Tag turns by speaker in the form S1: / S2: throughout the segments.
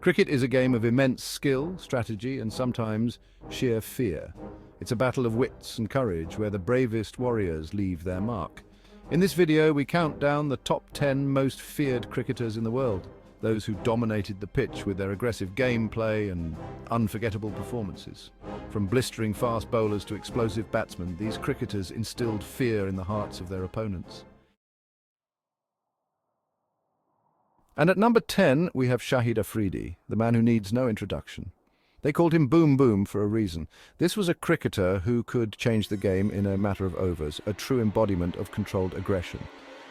S1: Cricket is a game of immense skill, strategy, and sometimes sheer fear. It's a battle of wits and courage where the bravest warriors leave their mark. In this video, we count down the top 10 most feared cricketers in the world, those who dominated the pitch with their aggressive gameplay and unforgettable performances. From blistering fast bowlers to explosive batsmen, these cricketers instilled fear in the hearts of their opponents. And at number 10, we have Shahid Afridi, the man who needs no introduction. They called him Boom Boom for a reason. This was a cricketer who could change the game in a matter of overs, a true embodiment of controlled aggression.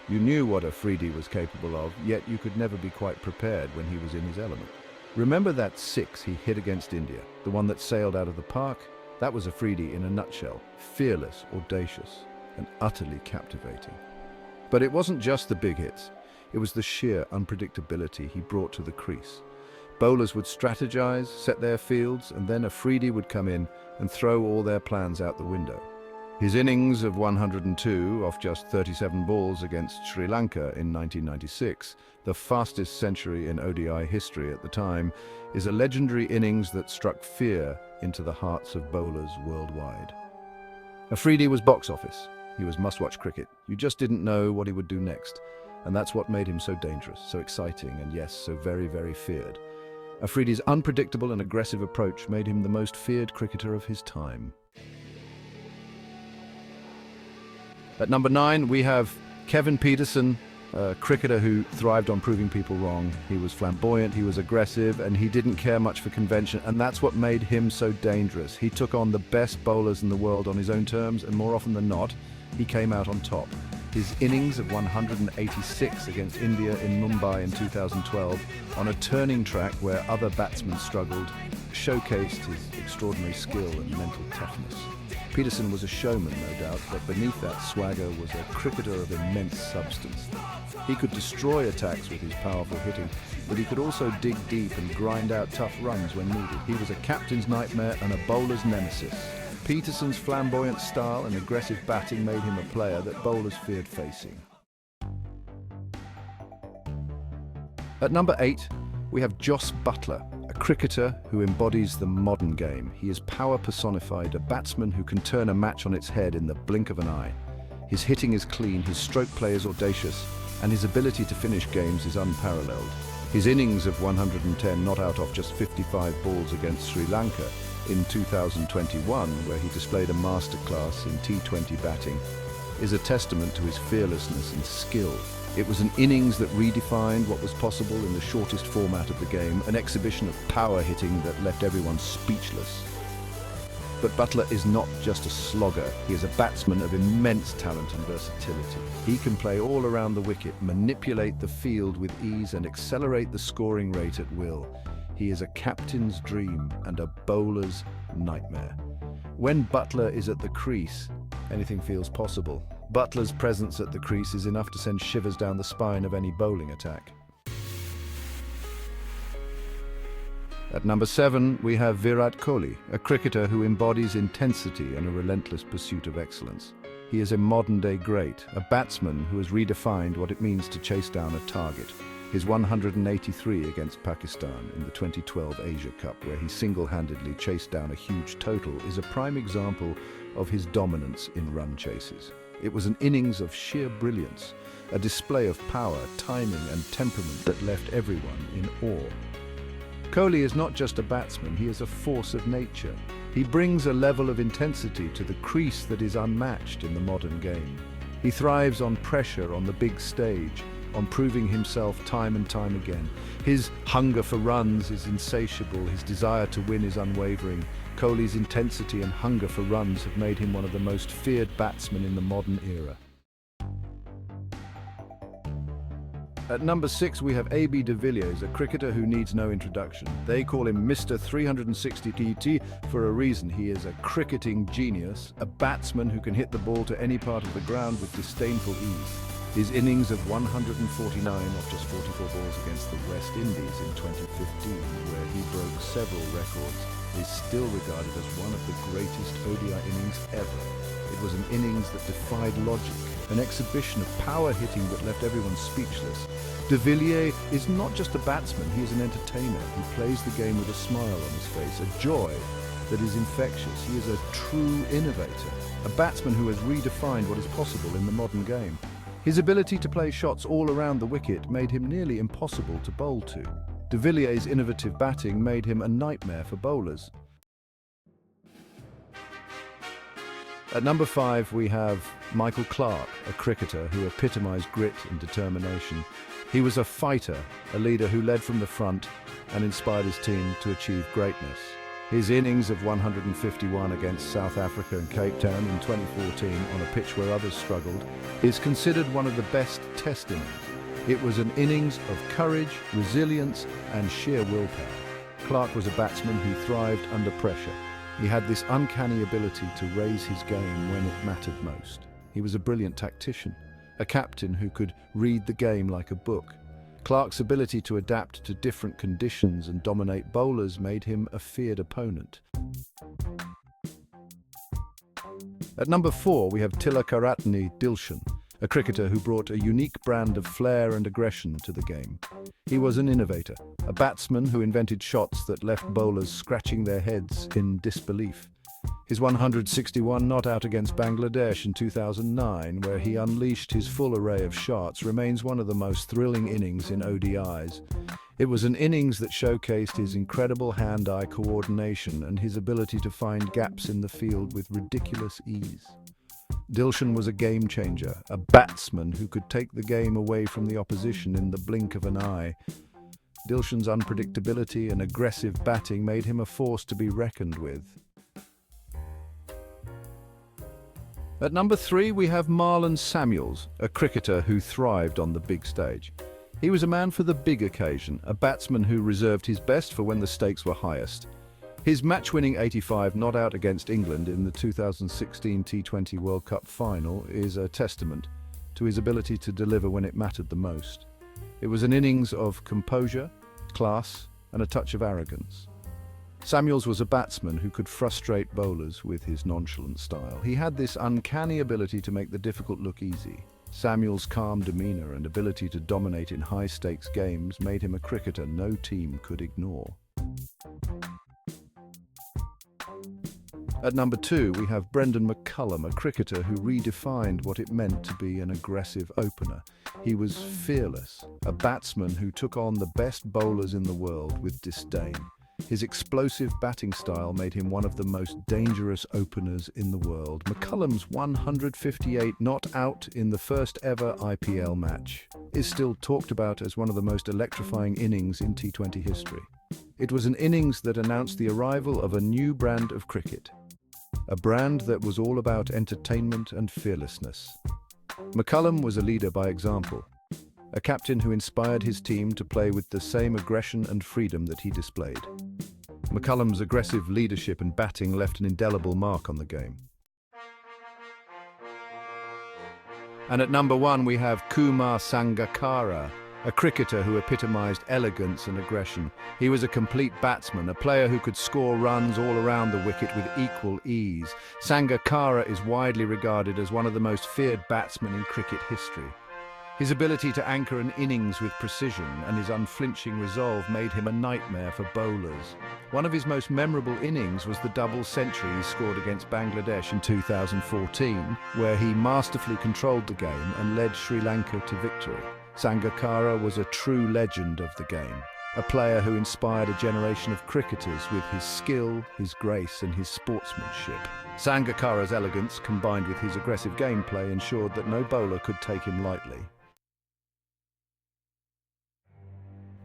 S1: You knew what Afridi was capable of, yet you could never be quite prepared when he was in his element. Remember that six he hit against India, the one that sailed out of the park? That was Afridi in a nutshell, fearless, audacious, and utterly captivating. But it wasn't just the big hits. It was the sheer unpredictability he brought to the crease. Bowlers would strategize, set their fields, and then Afridi would come in and throw all their plans out the window. His innings of 102 off just 37 balls against Sri Lanka in 1996, the fastest century in ODI history at the time, is a legendary innings that struck fear into the hearts of bowlers worldwide. Afridi was box office. He was must-watch cricket. You just didn't know what he would do next. And that's what made him so dangerous, so exciting, and yes, so very, very feared. Afridi's unpredictable and aggressive approach made him the most feared cricketer of his time. At number 9, we have Kevin Pietersen, a cricketer who thrived on proving people wrong. He was flamboyant, he was aggressive, and he didn't care much for convention, and that's what made him so dangerous. He took on the best bowlers in the world on his own terms, and more often than not, he came out on top. His innings of 186 against India in Mumbai in 2012, on a turning track where other batsmen struggled, showcased his extraordinary skill and mental toughness. Pietersen was a showman, no doubt, but beneath that swagger was a cricketer of immense substance. He could destroy attacks with his powerful hitting, but he could also dig deep and grind out tough runs when needed. He was a captain's nightmare and a bowler's nemesis. Pietersen's flamboyant style and aggressive batting made him a player that bowlers feared facing. At number 8, we have Jos Buttler, a cricketer who embodies the modern game. He is power personified, a batsman who can turn a match on its head in the blink of an eye. His hitting is clean, his stroke play is audacious, and his ability to finish games is unparalleled. His innings of 110 not out off just 55 balls against Sri Lanka in 2021, where he displayed a masterclass in T20 batting, is a testament to his fearlessness and skill. It was an innings that redefined what was possible in the shortest format of the game, an exhibition of power hitting that left everyone speechless. But Buttler is not just a slogger, he is a batsman of immense talent and versatility. He can play all around the wicket, manipulate the field with ease and accelerate the scoring rate at will. He is a captain's dream and a bowler's nightmare. When Buttler is at the crease, anything feels possible. Butler's presence at the crease is enough to send shivers down the spine of any bowling attack. At number 7, we have Virat Kohli, a cricketer who embodies intensity and a relentless pursuit of excellence. He is a modern-day great, a batsman who has redefined what it means to chase down a target. His 183 against Pakistan in the 2012 Asia Cup, where he single-handedly chased down a huge total, is a prime example of his dominance in run chases. It was an innings of sheer brilliance, a display of power, timing and temperament that left everyone in awe. Kohli is not just a batsman, he is a force of nature. He brings a level of intensity to the crease that is unmatched in the modern game. He thrives on pressure on the big stage, on proving himself time and time again. His hunger for runs is insatiable, his desire to win is unwavering. Kohli's intensity and hunger for runs have made him one of the most feared batsmen in the modern era. At number 6, we have AB de Villiers, a cricketer who needs no introduction. They call him Mr. 360 TT for a reason. He is a cricketing genius, a batsman who can hit the ball to any part of the ground with disdainful ease. His innings of 149 off just 44 balls against the West Indies in 2015, where he broke several records, is still regarded as one of the greatest ODI innings ever. It was an innings that defied logic, an exhibition of power hitting that left everyone speechless. De Villiers is not just a batsman, he is an entertainer. He plays the game with a smile on his face, a joy that is infectious. He is a true innovator, a batsman who has redefined what is possible in the modern game. His ability to play shots all around the wicket made him nearly impossible to bowl to. De Villiers' innovative batting made him a nightmare for bowlers. At number 5, we have Michael Clarke, a cricketer who epitomised grit and determination. He was a fighter, a leader who led from the front and inspired his team to achieve greatness. His innings of 151 against South Africa and Cape Town in 2014 on a pitch where others struggled is considered one of the best Test innings. It was an innings of courage, resilience and sheer willpower. Clarke was a batsman who thrived under pressure. He had this uncanny ability to raise his game when it mattered most. He was a brilliant tactician, a captain who could read the game like a book. Clarke's ability to adapt to different conditions and dominate bowlers made him a feared opponent. At number 4, we have Tilakaratne Dilshan, a cricketer who brought a unique brand of flair and aggression to the game. He was an innovator, a batsman who invented shots that left bowlers scratching their heads in disbelief. His 161 not out against Bangladesh in 2009, where he unleashed his full array of shots, remains one of the most thrilling innings in ODIs. It was an innings that showcased his incredible hand-eye coordination and his ability to find gaps in the field with ridiculous ease. Dilshan was a game changer, a batsman who could take the game away from the opposition in the blink of an eye. Dilshan's unpredictability and aggressive batting made him a force to be reckoned with. At number 3, we have Marlon Samuels, a cricketer who thrived on the big stage. He was a man for the big occasion, a batsman who reserved his best for when the stakes were highest. His match-winning 85 not out against England in the 2016 T20 World Cup final is a testament to his ability to deliver when it mattered the most. It was an innings of composure, class, and a touch of arrogance. Samuels was a batsman who could frustrate bowlers with his nonchalant style. He had this uncanny ability to make the difficult look easy. Samuels' calm demeanour and ability to dominate in high-stakes games made him a cricketer no team could ignore. At number 2, we have Brendan McCullum, a cricketer who redefined what it meant to be an aggressive opener. He was fearless, a batsman who took on the best bowlers in the world with disdain. His explosive batting style made him one of the most dangerous openers in the world. McCullum's 158 not out in the first ever IPL match is still talked about as one of the most electrifying innings in T20 history. It was an innings that announced the arrival of a new brand of cricket, a brand that was all about entertainment and fearlessness. McCullum was a leader by example, a captain who inspired his team to play with the same aggression and freedom that he displayed. McCullum's aggressive leadership and batting left an indelible mark on the game. And at number 1, we have Kumar Sangakkara, a cricketer who epitomised elegance and aggression. He was a complete batsman, a player who could score runs all around the wicket with equal ease. Sangakkara is widely regarded as one of the most feared batsmen in cricket history. His ability to anchor an innings with precision and his unflinching resolve made him a nightmare for bowlers. One of his most memorable innings was the double century he scored against Bangladesh in 2014, where he masterfully controlled the game and led Sri Lanka to victory. Sangakkara was a true legend of the game, a player who inspired a generation of cricketers with his skill, his grace and his sportsmanship. Sangakkara's elegance, combined with his aggressive gameplay, ensured that no bowler could take him lightly.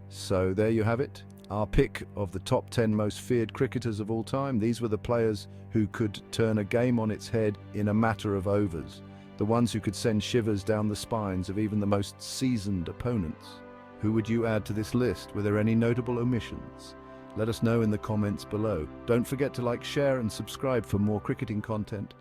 S1: So there you have it, our pick of the top 10 most feared cricketers of all time. These were the players who could turn a game on its head in a matter of overs, the ones who could send shivers down the spines of even the most seasoned opponents. Who would you add to this list? Were there any notable omissions? Let us know in the comments below. Don't forget to like, share and subscribe for more cricketing content.